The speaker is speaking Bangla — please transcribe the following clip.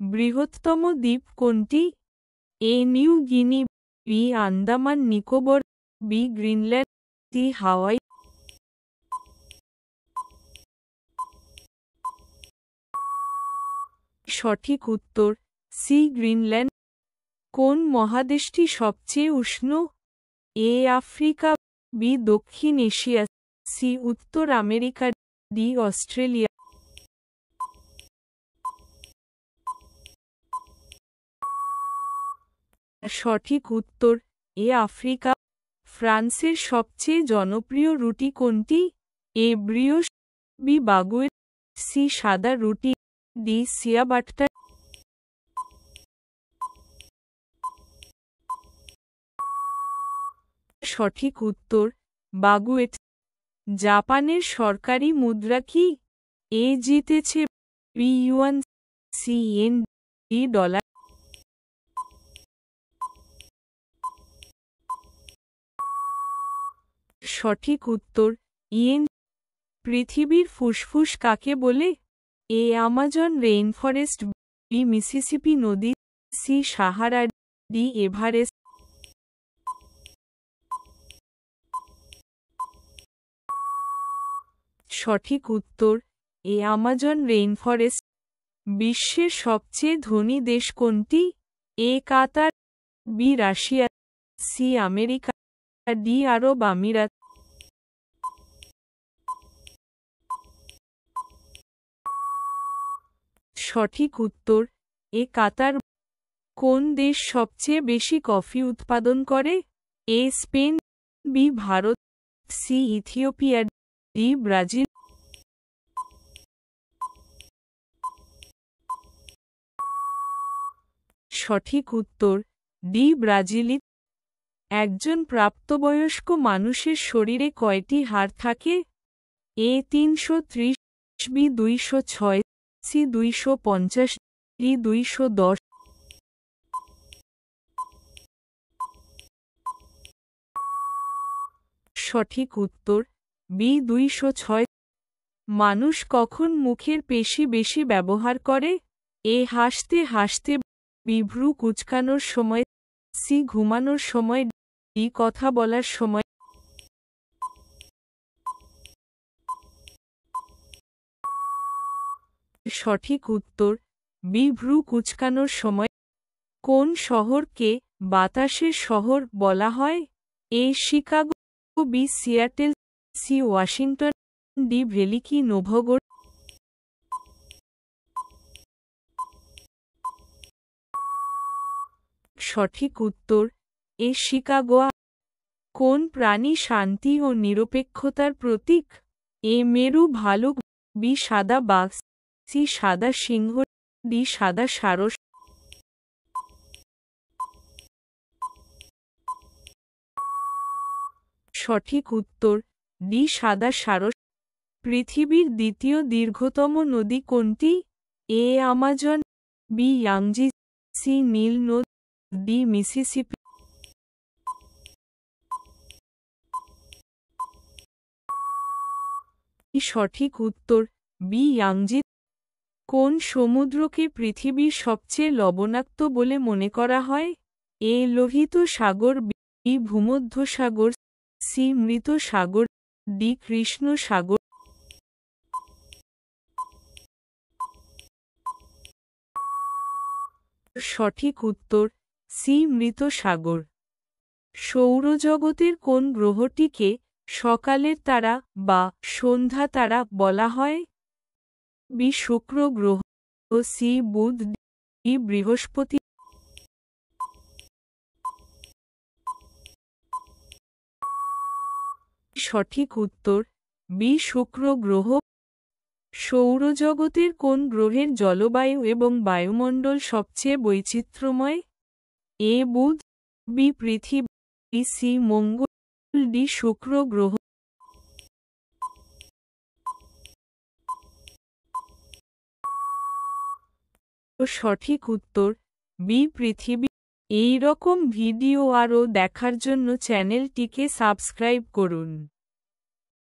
বৃহত্তম দ্বীপ কোনটি? A New Guinea, B Andaman Nicobar, B Greenland, C Hawaii. সঠিক উত্তর সি গ্রিনল্যান্ড। কোন মহাদেশটি সবচেয়ে উষ্ণ? এ আফ্রিকা, বি দক্ষিণ এশিয়া, সি উত্তর আমেরিকা, ডি অস্ট্রেলিয়া। সঠিক উত্তর এ আফ্রিকা। ফ্রান্সের সবচেয়ে জনপ্রিয় রুটি কোনটি? এ ব্রিওশ, বি বাগুয়েট, সি সাদা রুটি, ডি সিয়াবাট্টা। সঠিক উত্তর বাগুয়েট। জাপানের সরকারি মুদ্রা কি? এ জিতেছে, B yuan, C yen, D dollar. সঠিক উত্তর ইয়েন। পৃথিবীর ফুসফুস কাকে বলে? A Amazon rainforest, B Mississippi নদী, সি সাহারা, ডি এভারেস্ট। সঠিক উত্তর এ আমাজন রেইনফরেস্ট। বিশ্বের সবচেয়ে ধনী দেশ কোনটি? A Qatar, B Russia, C America, D আরব আমিরাত। সঠিক উত্তর এ কাতার। কোন দেশ সবচেয়ে বেশি কফি উৎপাদন করে? A Spain, B Bharat, C Ethiopia, D Brazil. সঠিক উত্তর ডি ব্রাজিল। একজন প্রাপ্তবয়স্ক মানুষের শরীরে কয়টি হাড় থাকে? এ 330, বি 206, সি 250, ডি 210। সঠিক উত্তর বি 206। মানুষ কখন মুখের পেশি বেশি ব্যবহার করে? এ হাসতে হাসতে, বি ভ্রু কুঁচকানোর সময়, সি ঘুমানোর সময়, ডি কথা বলার সময়। সঠিক উত্তর বি ভ্রু কুঁচকানোর সময়। কোন শহরকে বাতাসের শহর বলা হয়? A Chicago, B Seattle, C Washington, D Veliky Novgorod. সঠিক উত্তর এ শিকাগো। কোন প্রাণী শান্তি ও নিরপেক্ষতার প্রতীক? এ মেরু ভালুক, বি সাদা বাঘ, সি সাদা সিংহ, ডি সাদা সারস। সঠিক উত্তর ডি সাদা সারস। পৃথিবীর দ্বিতীয় দীর্ঘতম নদী কোনটি? এ আমাজন, বি ইয়াংজি, সি নীল নদ, ডি মিসিসিপি। সঠিক উত্তর বি ইয়াংজি। কোন সমুদ্রকে পৃথিবীর সবচেয়ে লবণাক্ত বলে মনে করা হয়? এ লোহিত সাগর, বি ভূমধ্য সাগর, সি মৃত সাগর, ডি কৃষ্ণ সাগর। সঠিক উত্তর সি মৃত সাগর। সৌরজগতের কোন গ্রহটিকে সকালের তারা বা সন্ধ্যা তারা বলা হয়? বি শুক্র গ্রহ, সি বুধ, ডি বৃহস্পতি। সঠিক উত্তর বি শুক্র গ্রহ। সৌরজগতের কোন গ্রহের জলবায়ু এবং বায়ুমণ্ডল সবচেয়ে বৈচিত্র্যময়? এ বুধ, বি পৃথিবী, সি মঙ্গল, ডি শুক্র গ্রহ। সঠিক উত্তর বি পৃথিবী। এই রকম ভিডিও আরও দেখার জন্য চ্যানেলটিকে সাবস্ক্রাইব করুন।